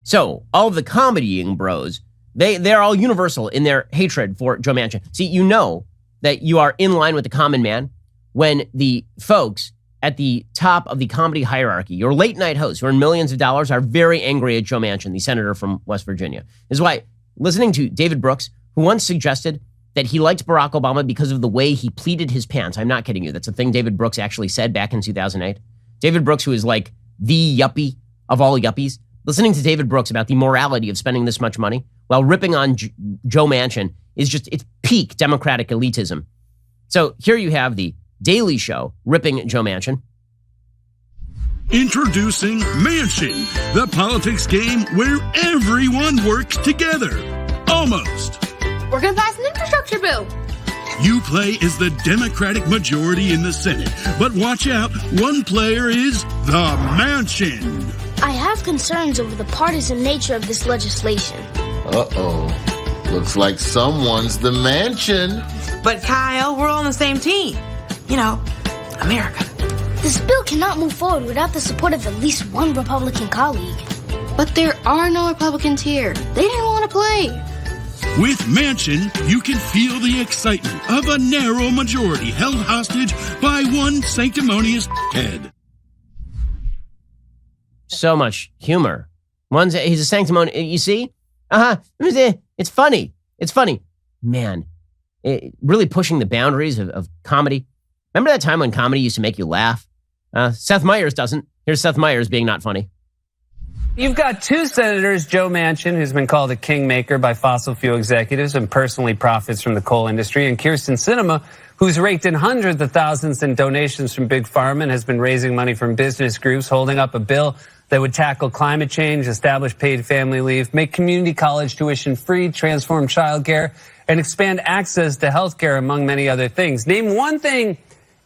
So all of the comedying bros, they're all universal in their hatred for Joe Manchin. See, you know that you are in line with the common man when the folks at the top of the comedy hierarchy, your late night hosts who earn millions of dollars, are very angry at Joe Manchin, the senator from West Virginia. This is why listening to David Brooks, who once suggested that he liked Barack Obama because of the way he pleated his pants. I'm not kidding you. That's a thing David Brooks actually said back in 2008. David Brooks, who is like the yuppie of all yuppies, listening to David Brooks about the morality of spending this much money while ripping on Joe Manchin it's peak Democratic elitism. So here you have the Daily Show ripping Joe Manchin. Introducing Manchin, the politics game where everyone works together. Almost. We're going to pass an infrastructure bill. You play as the Democratic majority in the Senate, but watch out, one player is the Manchin. I have concerns over the partisan nature of this legislation. Uh-oh. Looks like someone's the Manchin. But Kyle, we're all on the same team. You know, America. This bill cannot move forward without the support of at least one Republican colleague. But there are no Republicans here. They didn't want to play. With Manchin, you can feel the excitement of a narrow majority held hostage by one sanctimonious head. So much humor. He's a sanctimonious, you see? It's funny. It's funny. Man, really pushing the boundaries of comedy. Remember that time when comedy used to make you laugh? Seth Meyers doesn't. Here's Seth Meyers being not funny. You've got two senators, Joe Manchin, who's been called a kingmaker by fossil fuel executives and personally profits from the coal industry, and Kyrsten Sinema, who's raked in hundreds of thousands in donations from Big Pharma and has been raising money from business groups, holding up a bill that would tackle climate change, establish paid family leave, make community college tuition free, transform childcare, and expand access to health care, among many other things. Name one thing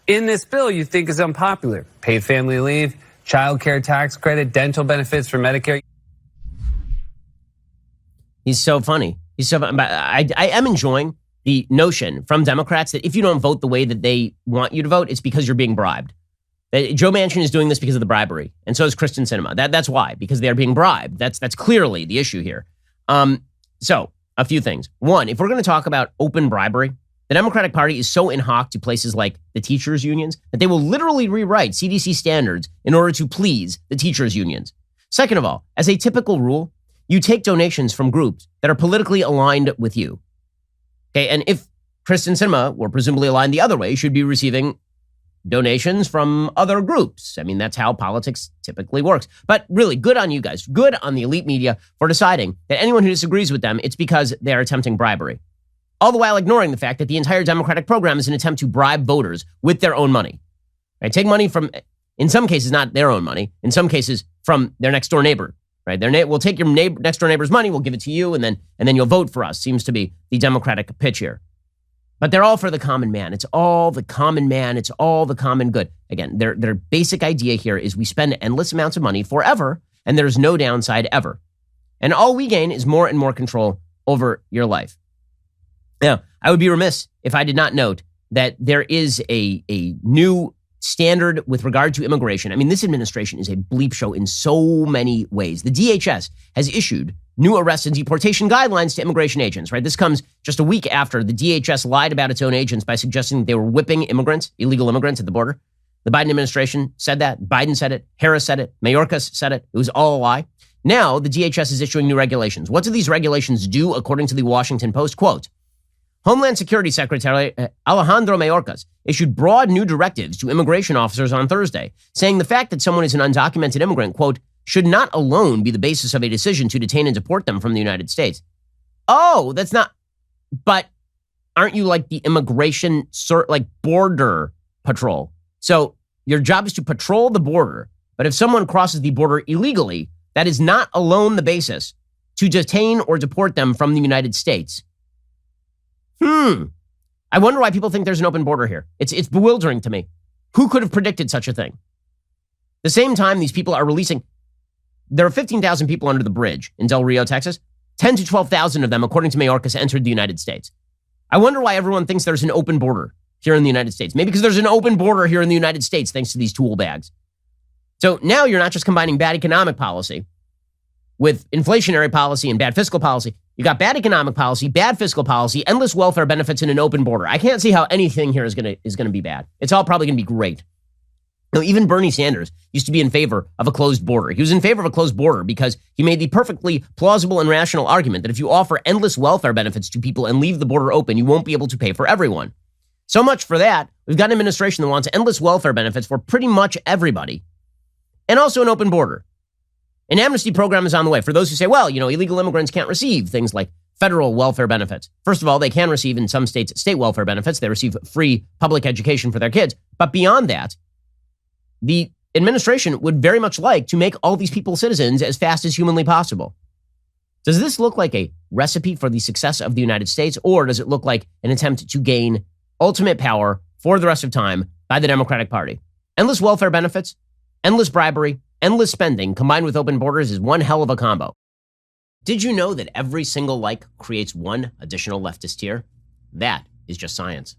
in this bill you think is unpopular. Paid family leave, child care tax credit, dental benefits for Medicare. He's so funny. But I am enjoying the notion from Democrats that if you don't vote the way that they want you to vote, it's because you're being bribed. Joe Manchin is doing this because of the bribery, and so is Kyrsten Sinema. That's why, because they're being bribed. That's clearly the issue here. So a few things. One, if we're going to talk about open bribery, the Democratic Party is so in hock to places like the teachers' unions that they will literally rewrite CDC standards in order to please the teachers' unions. Second of all, as a typical rule, you take donations from groups that are politically aligned with you. Okay, and if Kyrsten Sinema were presumably aligned the other way, should be receiving donations from other groups. I mean, that's how politics typically works. But really, good on you guys. Good on the elite media for deciding that anyone who disagrees with them, it's because they are attempting bribery. All the while ignoring the fact that the entire Democratic program is an attempt to bribe voters with their own money. Right? Take money from, in some cases, not their own money, in some cases from their next door neighbor. Right? We'll take your next door neighbor's money, we'll give it to you, and then you'll vote for us. Seems to be the Democratic pitch here. But they're all for the common man. It's all the common man. It's all the common good. Again, their basic idea here is we spend endless amounts of money forever, and there's no downside ever. And all we gain is more and more control over your life. Now, I would be remiss if I did not note that there is a new standard with regard to immigration. I mean, this administration is a bleep show in so many ways. The DHS has issued new arrest and deportation guidelines to immigration agents, right? This comes just a week after the DHS lied about its own agents by suggesting that they were whipping immigrants, illegal immigrants at the border. The Biden administration said that. Biden said it. Harris said it. Mayorkas said it. It was all a lie. Now, the DHS is issuing new regulations. What do these regulations do, according to the Washington Post? Quote, Homeland Security Secretary Alejandro Mayorkas issued broad new directives to immigration officers on Thursday, saying the fact that someone is an undocumented immigrant, quote, should not alone be the basis of a decision to detain and deport them from the United States. Oh, that's not, but aren't you like the immigration, like border patrol? So your job is to patrol the border, but if someone crosses the border illegally, that is not alone the basis to detain or deport them from the United States. I wonder why people think there's an open border here. It's bewildering to me. Who could have predicted such a thing? The same time these people are releasing, there are 15,000 people under the bridge in Del Rio, Texas. 10 to 12,000 of them, according to Mayorkas, entered the United States. I wonder why everyone thinks there's an open border here in the United States. Maybe because there's an open border here in the United States thanks to these tool bags. So now you're not just combining bad economic policy with inflationary policy and bad fiscal policy. You got bad economic policy, bad fiscal policy, endless welfare benefits, and an open border. I can't see how anything here is gonna be bad. It's all probably gonna be great. Now, even Bernie Sanders used to be in favor of a closed border. He was in favor of a closed border because he made the perfectly plausible and rational argument that if you offer endless welfare benefits to people and leave the border open, you won't be able to pay for everyone. So much for that. We've got an administration that wants endless welfare benefits for pretty much everybody, and also an open border. An amnesty program is on the way for those who say, well, illegal immigrants can't receive things like federal welfare benefits. First of all, they can receive in some states state welfare benefits. They receive free public education for their kids. But beyond that, the administration would very much like to make all these people citizens as fast as humanly possible. Does this look like a recipe for the success of the United States, or does it look like an attempt to gain ultimate power for the rest of time by the Democratic Party? Endless welfare benefits, endless bribery, endless spending combined with open borders is one hell of a combo. Did you know that every single like creates one additional leftist tier? That is just science.